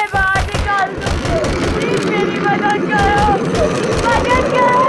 मैं बाहर निकाल दूँ। प्लीज मेरी मदद करो, मदद करो।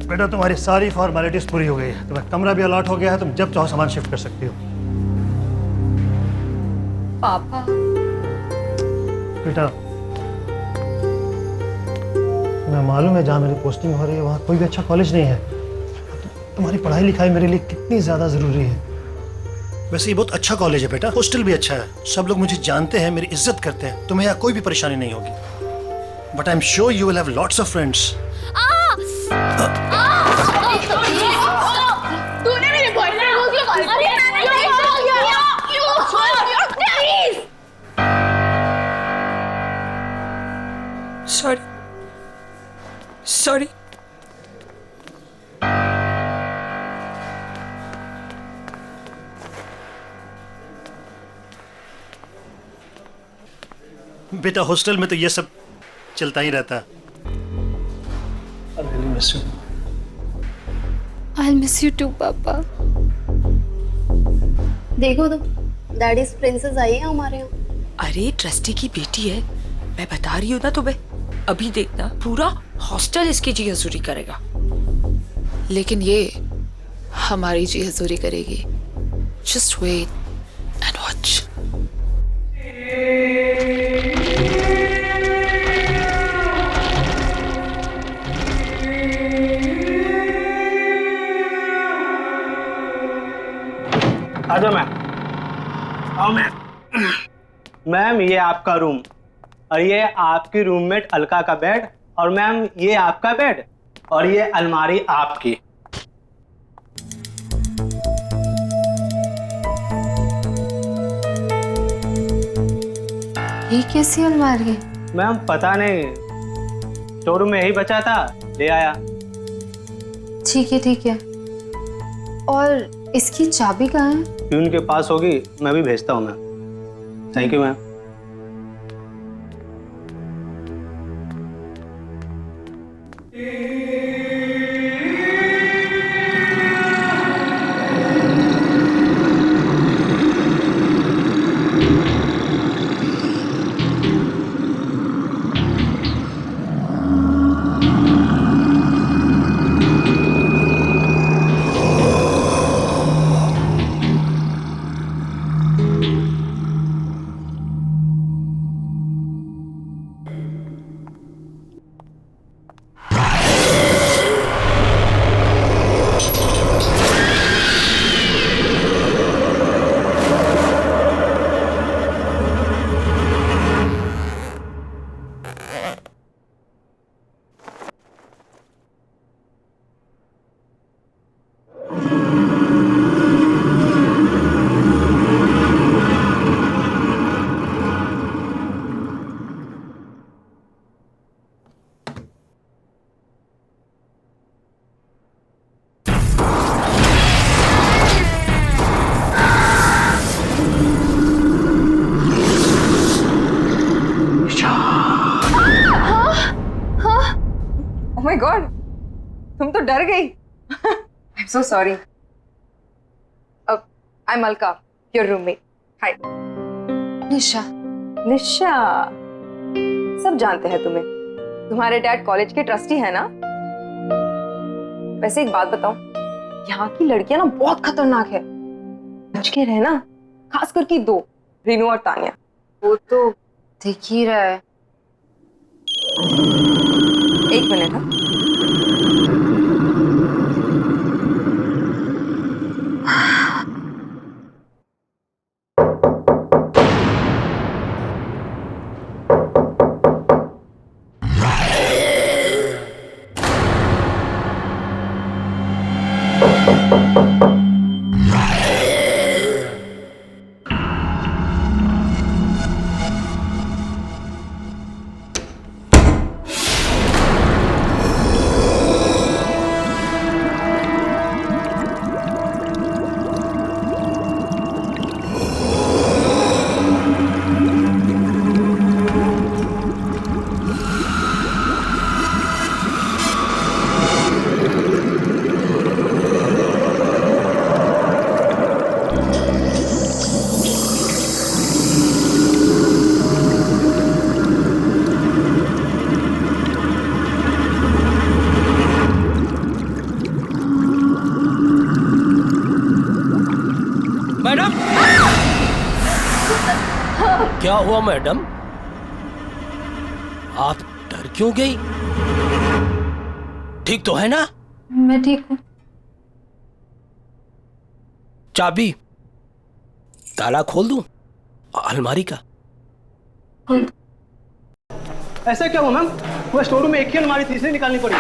बेटा तुम्हारी सारी फॉर्मेलिटीज पूरी हो गई है, तुम्हें कमरा भी अलॉट हो गया है, तुम जब चाहो सामान शिफ्ट कर सकती हो। पापा। बेटा मैं मालूम है जहाँ मेरी पोस्टिंग हो रही है वहाँ कोई भी अच्छा कॉलेज नहीं है। तुम्हारी पढ़ाई लिखाई मेरे लिए कितनी ज़्यादा ज़रूरी है। वैसे ये बहुत अच्छा कॉलेज है बेटा, हॉस्टल भी अच्छा है, सब लोग मुझे जानते हैं, मेरी इज्जत करते हैं, तुम्हें यहाँ कोई भी परेशानी नहीं होगी। But I am sure you will have lots of friends. तूने मेरे बॉयफ्रेंड को क्यों कॉल किया? Sorry sorry. बेटा हॉस्टल में तो ये सब चलता ही रहता है। I'll miss you too, पापा। देखो तो डैडीज प्रिंसेस आई है हमारे यहाँ। अरे ट्रस्टी की बेटी है, मैं बता रही हूँ ना तुम्हें। अभी देखना पूरा हॉस्टल इसकी जी हजूरी करेगा। लेकिन ये हमारी जी हजूरी करेगी। Just wait and watch। आजा मैम, आओ मैम। मैम ये आपका रूम और ये आपकी रूममेट अलका का बेड, और मैम ये आपका बेड और ये अलमारी आपकी। ये कैसी अलमारी है? मैम पता नहीं, शोरूम में यही बचा था, ले आया। ठीक है। और इसकी चाबी कहाँ है? प्यून के पास होगी, मैं भी भेजता हूँ ma'am. Thank you ma'am. My god, तुम तो डर गई। I am so sorry. I am Alka, your roommate. Hi. Nisha, Nisha, सब जानते हैं तुम्हें। तुम्हारे डैड कॉलेज के ट्रस्टी है ना? वैसे एक बात बताऊं, यहाँ की लड़कियां ना बहुत खतरनाक है, बच के रहना, खास करके दो, रीनू और तानिया। वो तो दिख ही रहा है। एक मिनट। हाँ, मैडम, क्या हुआ मैडम? आप डर क्यों गई? ठीक तो है ना? मैं ठीक हूँ। चाबी, ताला खोल दूं अलमारी का? ऐसा क्या हुआ मैम? वो स्टोर रूम में एक ही अलमारी थी, इसलिए निकालनी पड़ी।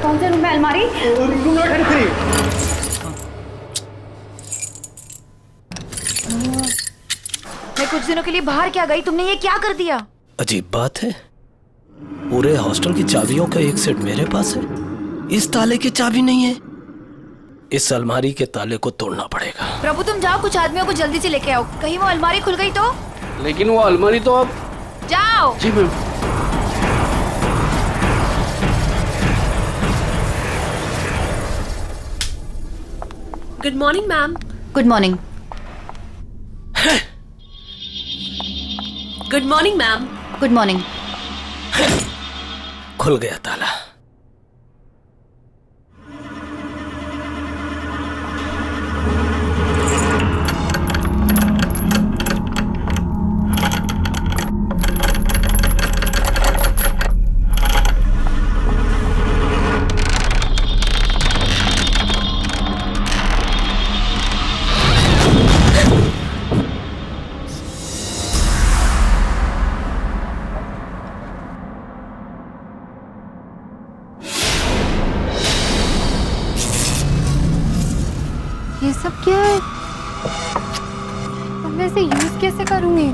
कौन से रूम में अलमारी? Room number 33। मैं कुछ दिनों के लिए बाहर क्या गई, तुमने ये क्या कर दिया? अजीब बात है, पूरे हॉस्टल की चाबियों का एक सेट मेरे पास है, इस ताले की चाबी नहीं है। इस अलमारी के ताले को तोड़ना पड़ेगा। प्रभु तुम जाओ, कुछ आदमियों को जल्दी से लेके आओ, कहीं वो अलमारी खुल गई तो? लेकिन वो अलमारी तो अब। जाओ। जी ma'am. Good morning ma'am. Good morning. Good morning ma'am. Good morning. खुल गया ताला। ये सब क्या है? अब मैं इसे यूज कैसे करूंगी?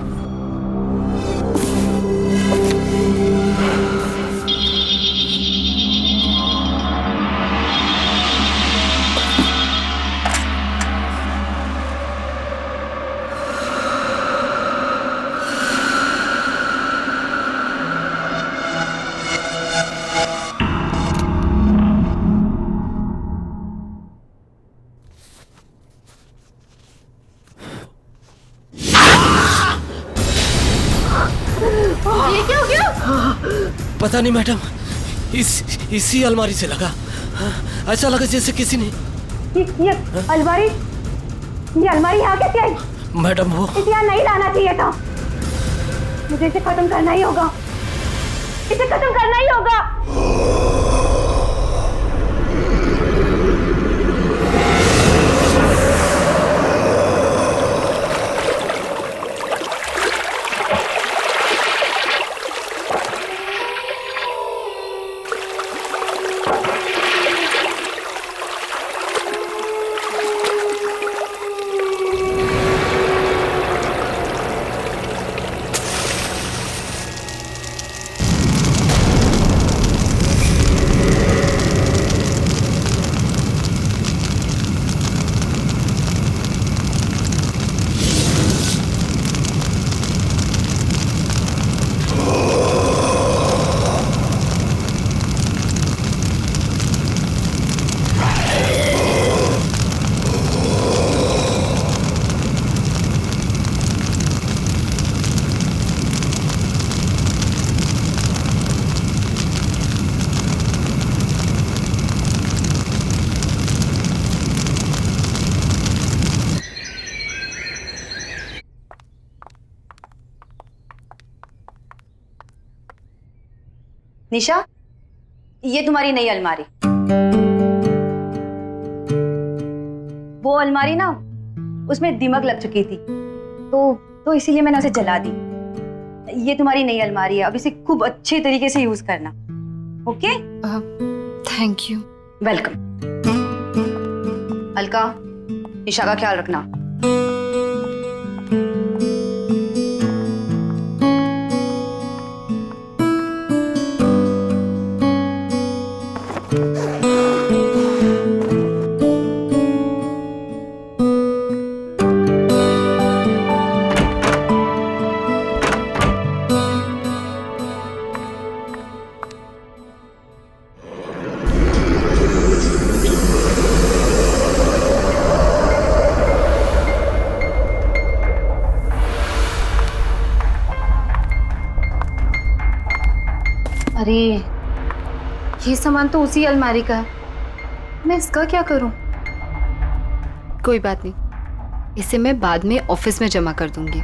ये क्या हो गया? पता नहीं मैडम, इसी अलमारी से लगा। ऐसा लगा जैसे किसी ने। ये अलमारी यहाँ कैसे आई? मैडम वो इसे यहाँ नहीं लाना चाहिए था। मुझे इसे खत्म करना ही होगा, इसे खत्म करना ही होगा। निशा, ये तुम्हारी नई अलमारी। वो अलमारी ना, उसमें दीमक लग चुकी थी, तो इसीलिए मैंने उसे जला दी। ये तुम्हारी नई अलमारी है, अब इसे खूब अच्छे तरीके से यूज करना। Okay? Thank you. Welcome. Alka, Nisha का ख्याल रखना। अरे ये सामान तो उसी अलमारी का है, मैं इसका क्या करूं? कोई बात नहीं, इसे मैं बाद में ऑफिस में जमा कर दूंगी।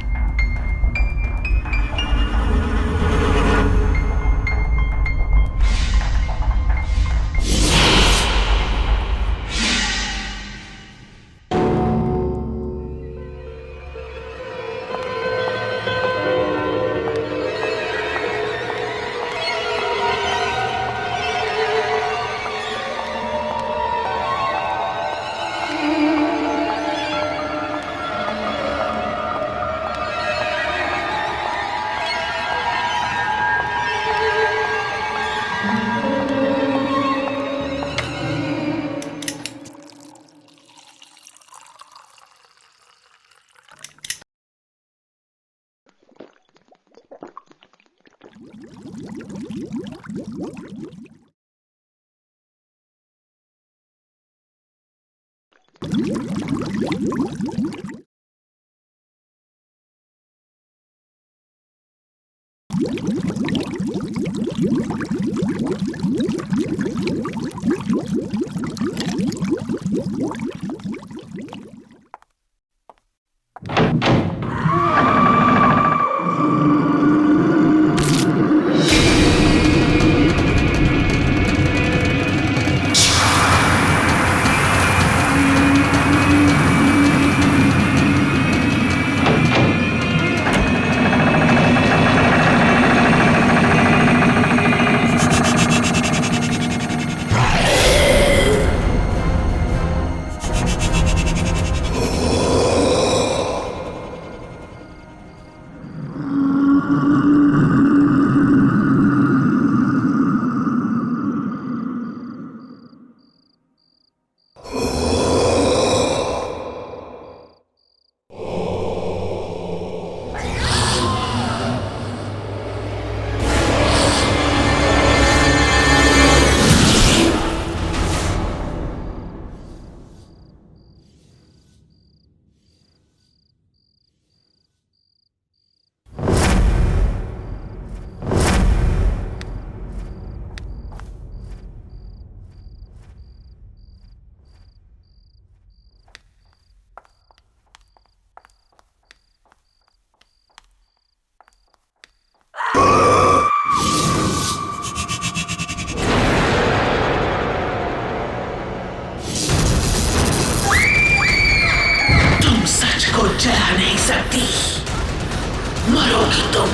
मरोगी तुम,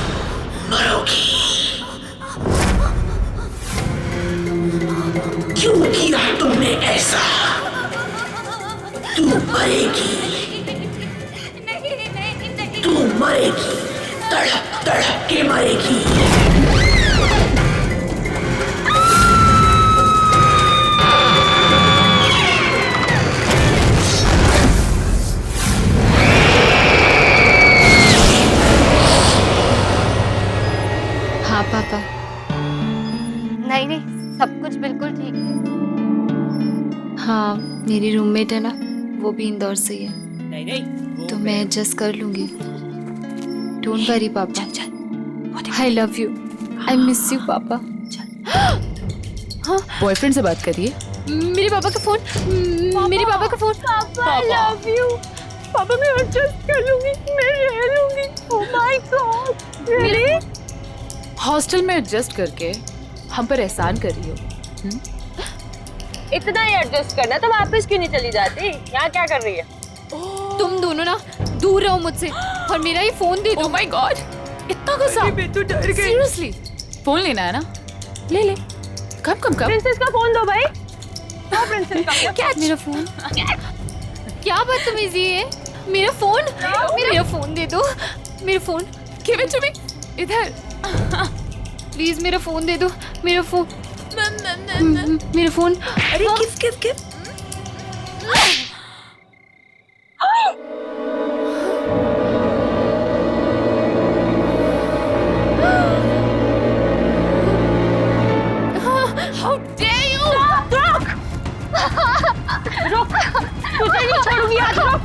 मरोगी। क्यों किया तुमने ऐसा? तू मरेगी, तू मरेगी, तड़प तड़प के मरेगी। हाँ पापा, नहीं नहीं, सब कुछ बिल्कुल ठीक है। हाँ मेरी रूममेट है ना, वो भी इंदौर से ही है, तो मैं एडजस्ट कर लूंगी। डोंट वरी पापा, I love you, I miss you पापा। हाँ बॉयफ्रेंड से बात करिए। मेरे पापा का फोन, मेरे पापा का फोन। पापा आई लव यू। पापा मैं एडजस्ट कर लूंगी, मैं रह लूंगी। Oh my God, really? Hostel में एडजस्ट करके हम पर एहसान कर रही हो। इतना ही एडजस्ट करना तो वापस क्यों नहीं चली जाती? यहाँ क्या कर रही है? तुम दोनों ना दूर रहो मुझसे और मेरा ये फोन दे दो। ओह माय गॉड, इतना गुस्सा? मैं तो डर गई। सीरियसली, फोन लेना है ना? ले ले। कब कब कब? प्रिंसेस का फोन दो भाई। हाँ, प्रिंसेस का क्या मेरा फोन? क्या बदतमीजी है? मेरा फोन, मेरा फोन दे दो। मेरा phone, give it to me. इधर। प्लीज मेरा फोन दे दो। मेरा फोन, मेरा फोन। अरे गिव। How dare you? रुक, तुझे नहीं छोड़ूंगी आज। रुक।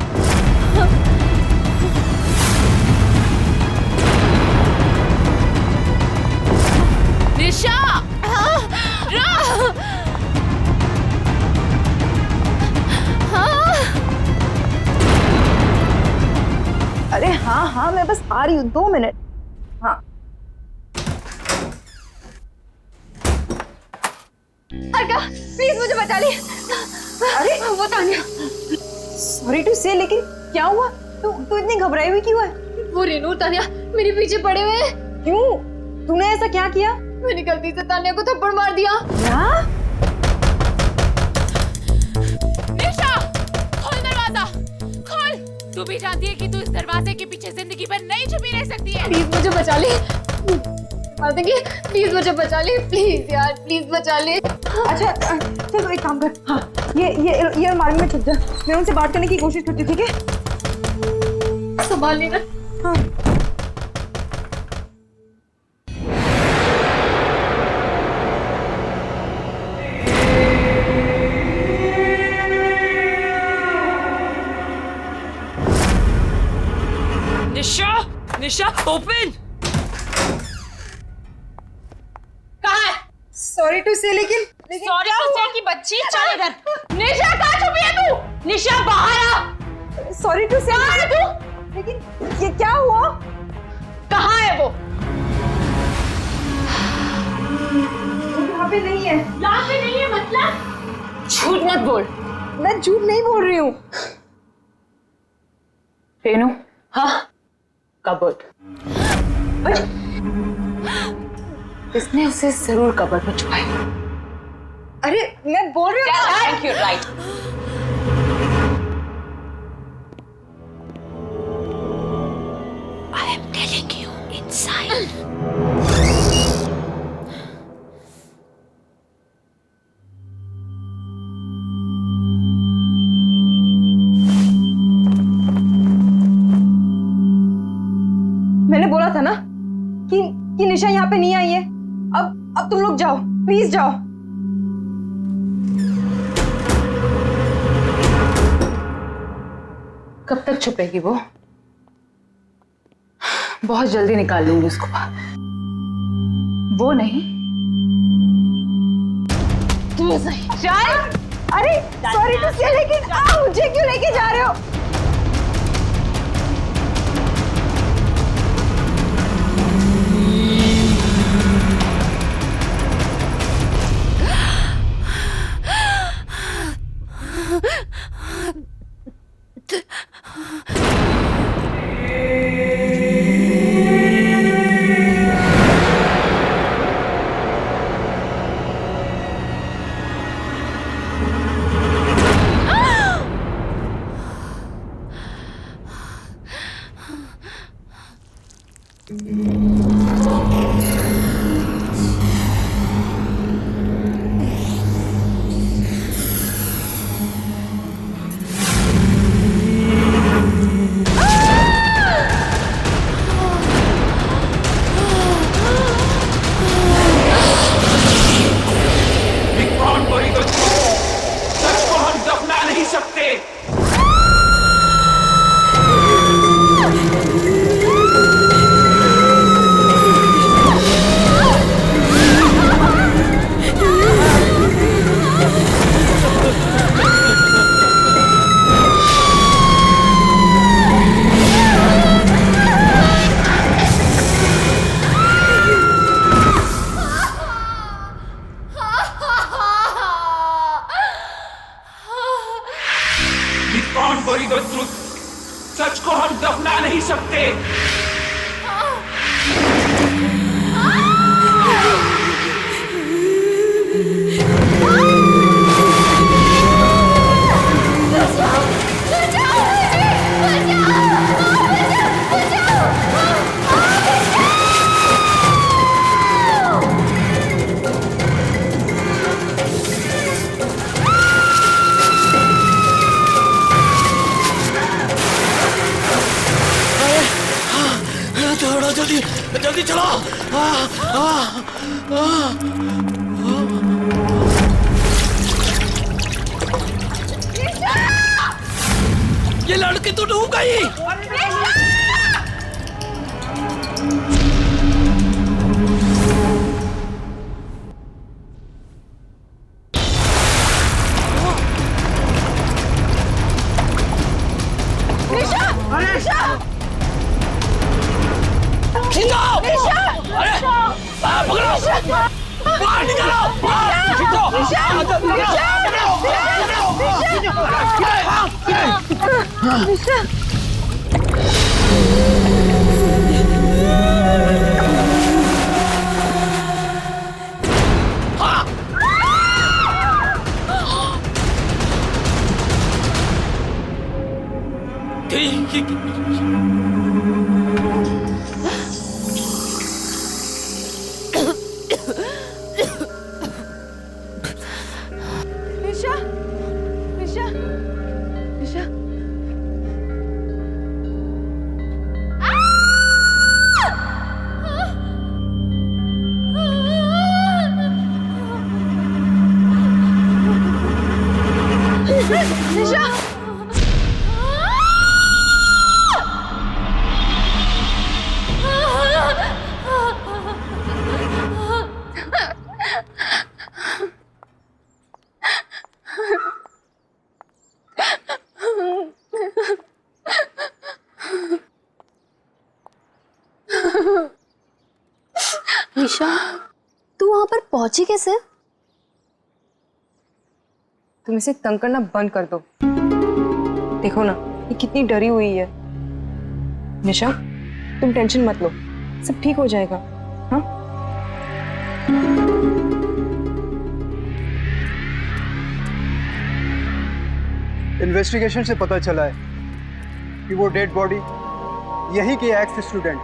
निशा! अरे हाँ हाँ, मैं बस आ रही हूँ, 2 मिनट। हाँ। अर्का, प्लीज मुझे बचा ले। अरे वो तान्या। सॉरी टू से, लेकिन क्या हुआ? तू इतनी घबराई हुई क्यों है? वो रेनू और तान्या मेरे पीछे पड़े हुए हैं। क्यों? तूने ऐसा क्या किया? मैंने गलती से तान्या को थप्पड़ मार दिया। क्या? निशा, खोल दरवाजा, खोल। तू भी जानती है कि तू इस दरवाजे के पीछे जिंदगी भर नहीं छुपी रह सकती है। प्लीज मुझे बचा ले। मार देंगे। प्लीज मुझे बचा ले, प्लीज यार, प्लीज बचा ले। अच्छा चलो एक काम कर। हाँ, ये अलमारी में छुप जा। मैं उनसे बात करने की कोशिश करती हूँ, ठीक है? संभाल लेना। हाँ। निशा, ओपन। कहाँ है? सॉरी टू से, लेकिन सॉरी टू से की बच्ची, चल इधर। निशा कहाँ छुपी है तू? निशा बाहर आ। सॉरी टू से, कहाँ है तू? लेकिन ये क्या हुआ? कहाँ है वो? यहाँ पे नहीं है। यहाँ पे नहीं है मतलब? झूठ मत बोल। मैं झूठ नहीं बोल रही हूँ। रेनू, हाँ, कबर्ड। इसने उसे जरूर कबर्ड में छुपाया। अरे मैं बोल रही हूँ। Thank you, right. I am telling you, inside. मैंने बोला था ना कि निशा यहाँ पे नहीं आई है। अब तुम लोग जाओ, प्लीज जाओ। कब तक छुपेगी वो? बहुत जल्दी निकाल लूंगी उसको बाहर। वो नहीं, तू सही। चल। अरे सॉरी टू से, लेकिन मुझे क्यों लेके जा रहे हो? थोड़ा जल्दी जल्दी चलो। ये लड़की तो डूब गई। खींचो! अरे पकड़ो! बाहर निकालो! खींचो! निशा निशा निशा निशा निशा, तू वहां पर पहुंची कैसे? तुम इसे तंग करना बंद कर दो। देखो ना, ये कितनी डरी हुई है। निशा, तुम टेंशन मत लो, सब ठीक हो जाएगा। हाँ? इन्वेस्टिगेशन से पता चला है कि वो डेड बॉडी यही के एक्स स्टूडेंट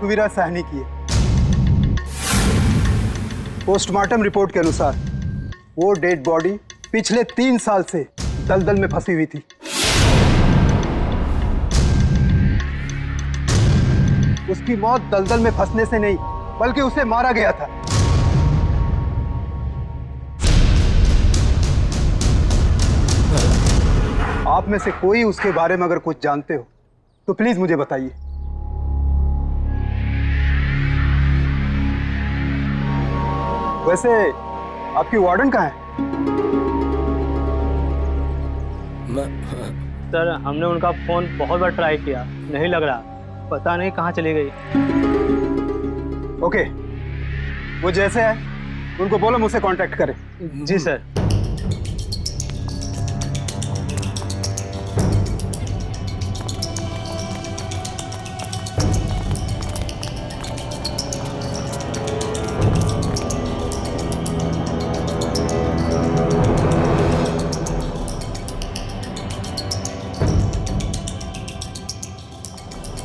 तुविरा साहनी की है। पोस्टमार्टम रिपोर्ट के अनुसार वो डेड बॉडी पिछले 3 साल से दलदल में फंसी हुई थी। उसकी मौत दलदल में फंसने से नहीं, बल्कि उसे मारा गया था। आप में से कोई उसके बारे में अगर कुछ जानते हो तो प्लीज मुझे बताइए। वैसे आपकी वार्डन कहाँ है? सर, हमने उनका फोन बहुत बार ट्राई किया, नहीं लग रहा, पता नहीं कहाँ चली गई। ओके, वो जैसे है उनको बोलो मुझसे कांटेक्ट करें। जी सर।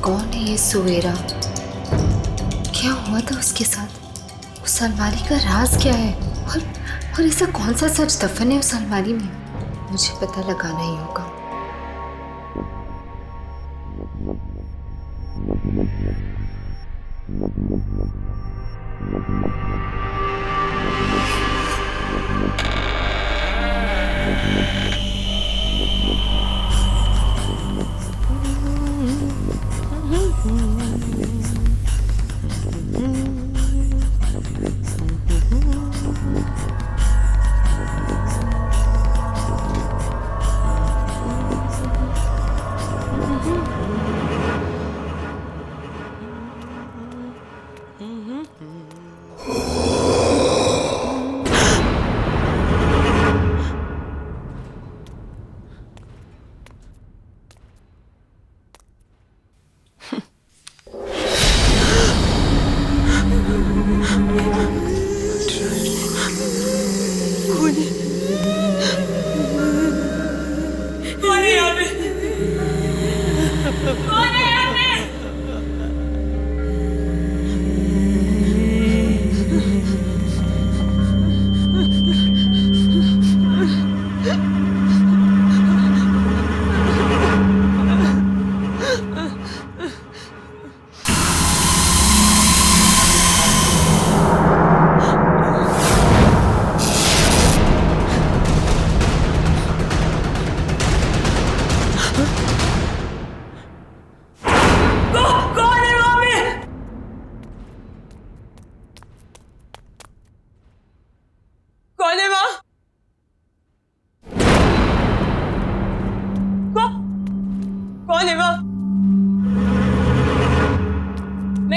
कौन है ये सुवेरा? क्या हुआ था उसके साथ? उस अलमारी का राज क्या है? और ऐसा कौन सा सच दफन है उस अलमारी में? मुझे पता लगाना ही होगा।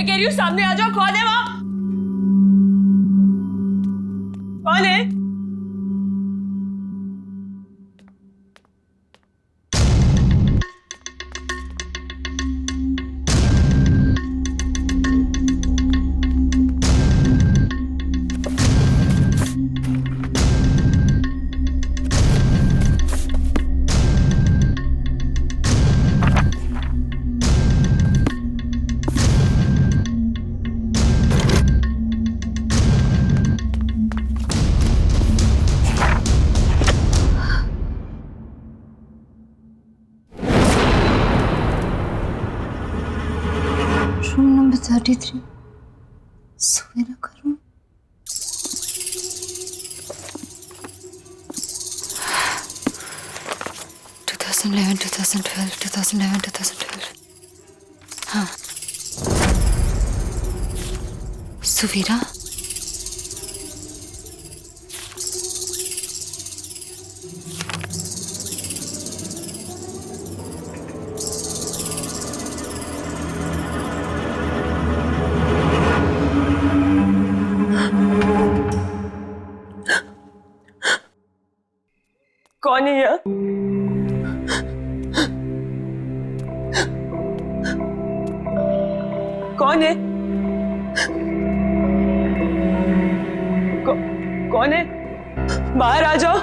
मैं कह रही हूँ सामने आ जाओ। कौन है वहाँ? कौन है? रूम नंबर 33 सवेरा का रूम। हाँ, सुवीरा। कौन है यहाँ? कौन है? कौन है? बाहर आ जाओ।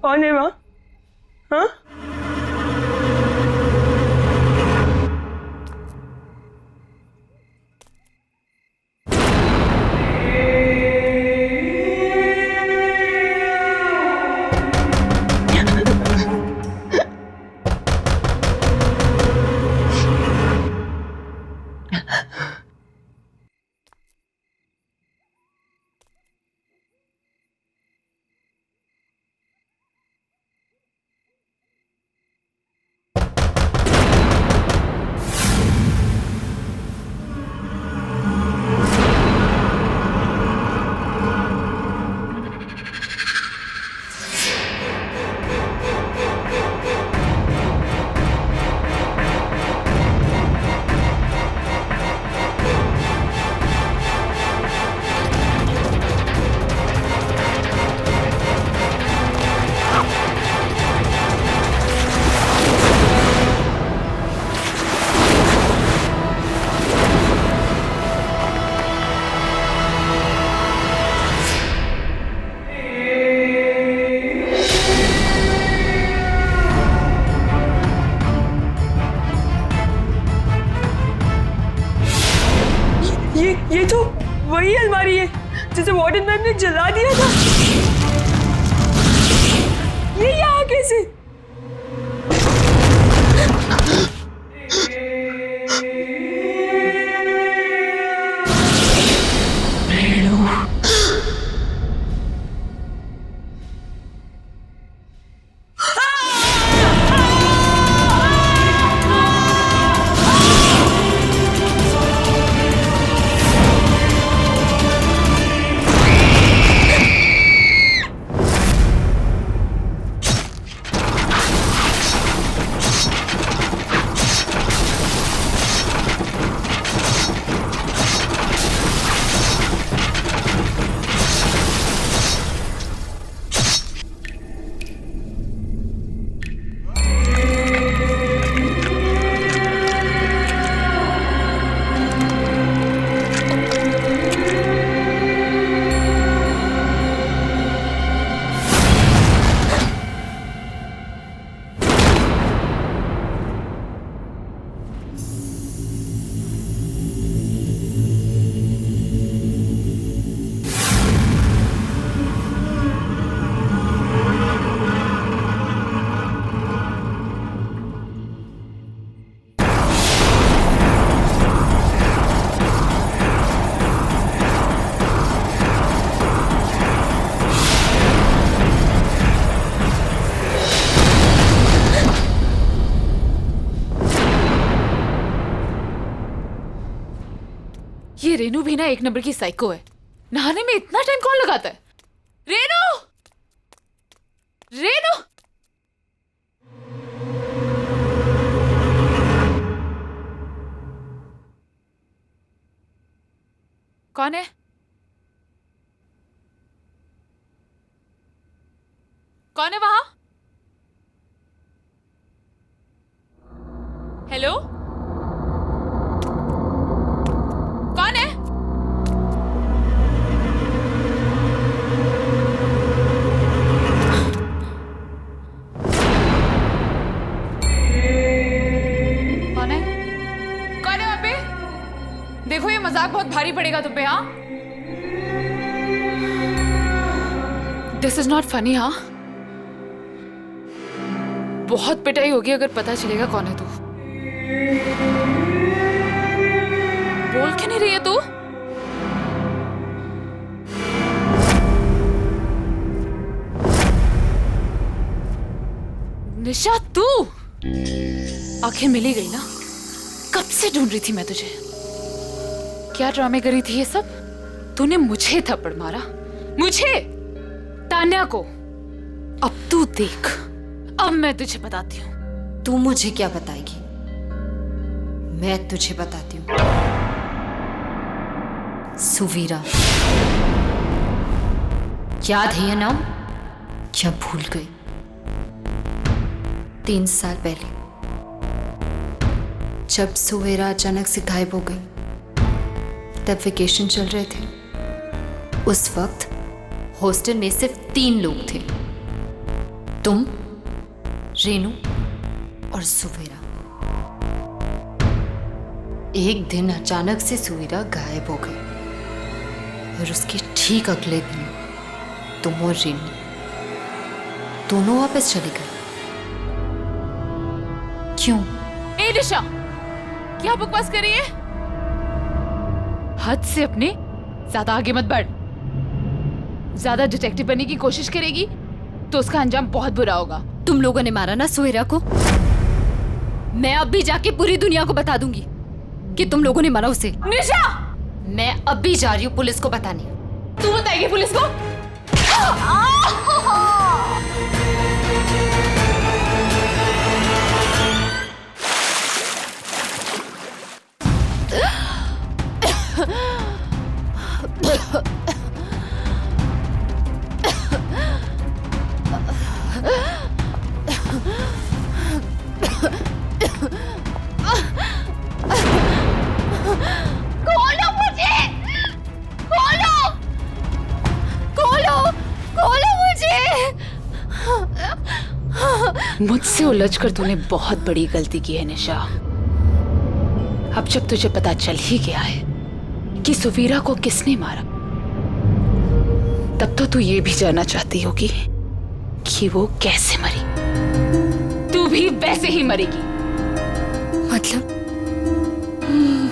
कौन है वहाँ? हाँ? ये तो वही अलमारी है जिसे वार्डन मैम ने जला दिया था। ये यहाँ कैसे? ये रेनू भी ना एक नंबर की साइको है। नहाने में इतना टाइम कौन लगाता है? रेनू, रेनू, कौन है? कौन है वहां? हेलो, कौन है? कौन है? कौन है वहां पे? देखो ये मजाक बहुत भारी पड़ेगा तुम पे। हाँ, दिस इज नॉट फनी। हाँ, बहुत पिटाई होगी अगर पता चलेगा कौन है तू। बोल क्यों नहीं रही है तू? निशा, तू आखिर मिल ही गई ना। कब से ढूंढ रही थी मैं तुझे। क्या ड्रामे करी थी ये सब? तूने मुझे थप्पड़ मारा, मुझे, तान्या को। अब तू देख, अब मैं तुझे बताती हूँ। तू मुझे क्या बताएगी? मैं तुझे बताती हूँ। सुवीरा, याद है ये नाम? क्या भूल गई? 3 साल पहले जब सुवीरा अचानक से गायब हो गई, तब वेकेशन चल रहे थे। उस वक्त हॉस्टल में सिर्फ 3 लोग थे, तुम, रेनू और सुवीरा। एक दिन अचानक से सुवीरा गायब हो गई और उसके ठीक अगले दिन तुम और रेनू दोनों वापस चले गए। क्यों? ए निशा, क्या बकवास कर रही है? हद से अपने ज्यादा आगे मत बढ़। ज्यादा डिटेक्टिव बनने की कोशिश करेगी तो उसका अंजाम बहुत बुरा होगा। तुम लोगों ने मारा ना सुवीरा को? मैं अब भी जाके पूरी दुनिया को बता दूंगी कि तुम लोगों ने मारा उसे। निशा, मैं अब भी जा रही हूँ पुलिस को बताने। तू बताएगी पुलिस को? खोलो मुझे! खोलो! खोलो! खोलो मुझे! मुझसे उलझकर तूने बहुत बड़ी गलती की है निशा। अब जब तुझे पता चल ही गया है कि सुवीरा को किसने मारा, तब तो तू ये भी जानना चाहती होगी कि वो कैसे मरी। तू भी वैसे ही मरेगी।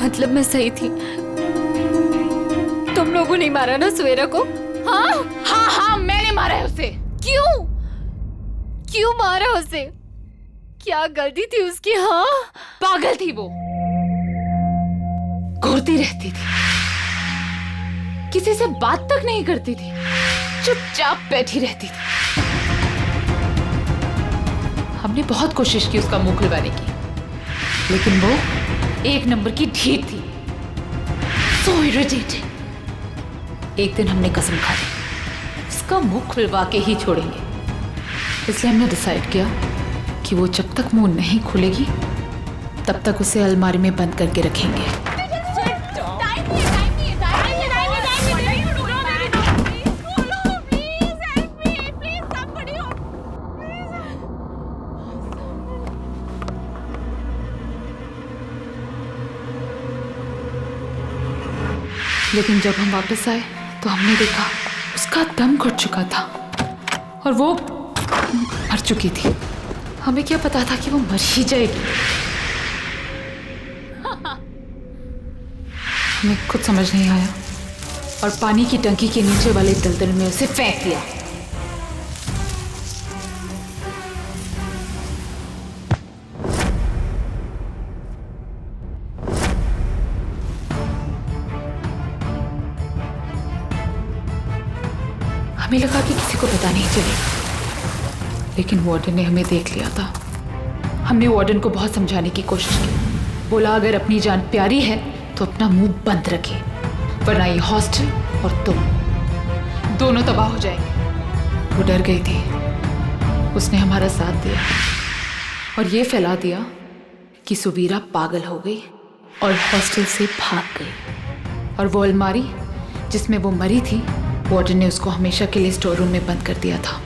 मतलब मैं सही थी? तुम लोगों ने मारा ना सुवीरा को? हाँ हाँ हाँ, मैंने मारा है उसे। क्यों? क्यों मारा उसे? क्या गलती थी उसकी? हाँ, पागल थी वो, घूरती रहती थी, किसी से बात तक नहीं करती थी, चुपचाप बैठी रहती थी। हमने बहुत कोशिश की उसका मुंह खुलवाने की, लेकिन वो एक नंबर की ढीठ थी। So irritating। एक दिन हमने कसम खा ली, उसका मुंह खुलवा के ही छोड़ेंगे। इसलिए हमने डिसाइड किया कि वो जब तक मुंह नहीं खुलेगी तब तक उसे अलमारी में बंद करके रखेंगे। लेकिन जब हम वापस आए तो हमने देखा उसका दम घुट चुका था और वो मर चुकी थी। हमें क्या पता था कि वो मर ही जाएगी। हमें कुछ समझ नहीं आया और पानी की टंकी के नीचे वाले दलदल में उसे फेंक दिया। हमें लगा कि किसी को पता नहीं चलेगा, लेकिन वार्डन ने हमें देख लिया था। हमने वार्डन को बहुत समझाने की कोशिश की। बोला अगर अपनी जान प्यारी है तो अपना मुंह बंद रखे, वरना ये हॉस्टल और तुम दोनों तबाह हो जाएंगे। वो डर गई थी, उसने हमारा साथ दिया और ये फैला दिया कि सुवीरा पागल हो गई और हॉस्टल से भाग गई। और वो अलमारी जिसमें वो मरी थी, वार्डन ने उसको हमेशा के लिए स्टोर रूम में बंद कर दिया था।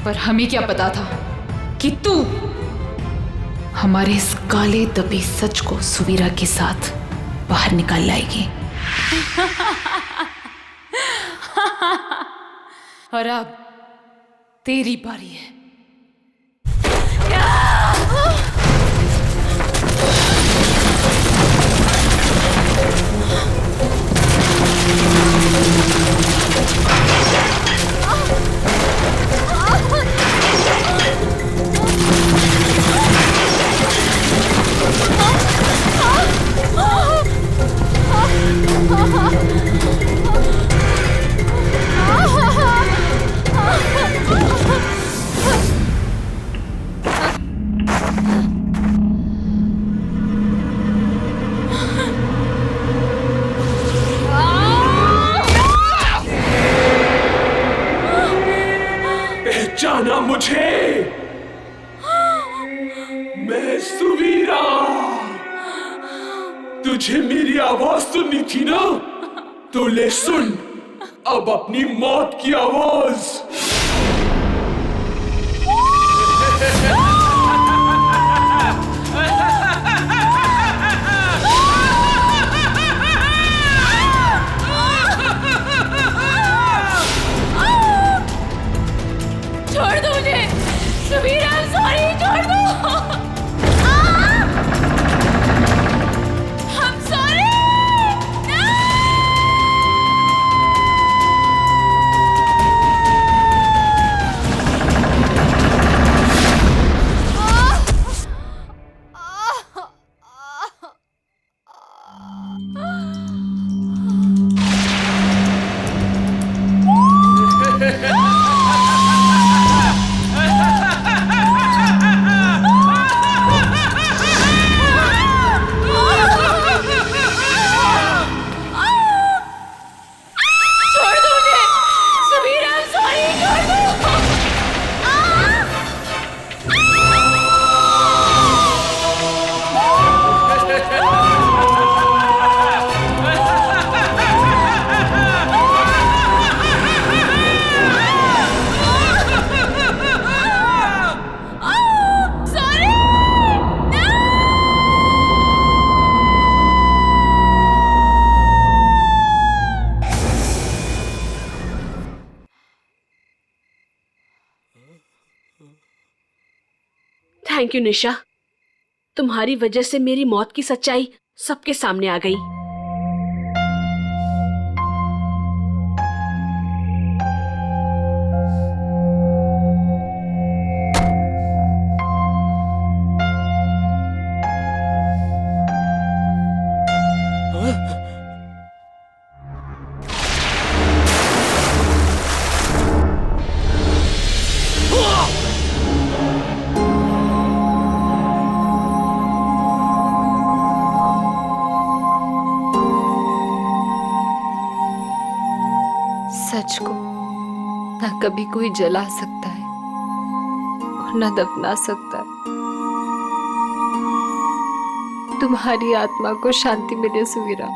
पर हमें क्या पता था कि तू हमारे इस काले दबे सच को सुवीरा के साथ बाहर निकाल लाएगी। और अब तेरी बारी है। पहचाना मुझे? मैं सुवीरा। तुझे मेरी आवाज सुननी थी ना, तो ले सुन अब अपनी मौत की आवाज। छोड़ दो मुझे सुवीरा, सॉरी, छोड़ दो। I'm sorry। छोड़ दो मुझे सुवीरा, सॉरी, छोड़ दो। थैंक यू निशा, तुम्हारी वजह से मेरी मौत की सच्चाई सबके सामने आ गई। सच को ना कभी कोई जला सकता है और ना दफना सकता है। तुम्हारी आत्मा को शांति मिले सुवीरा।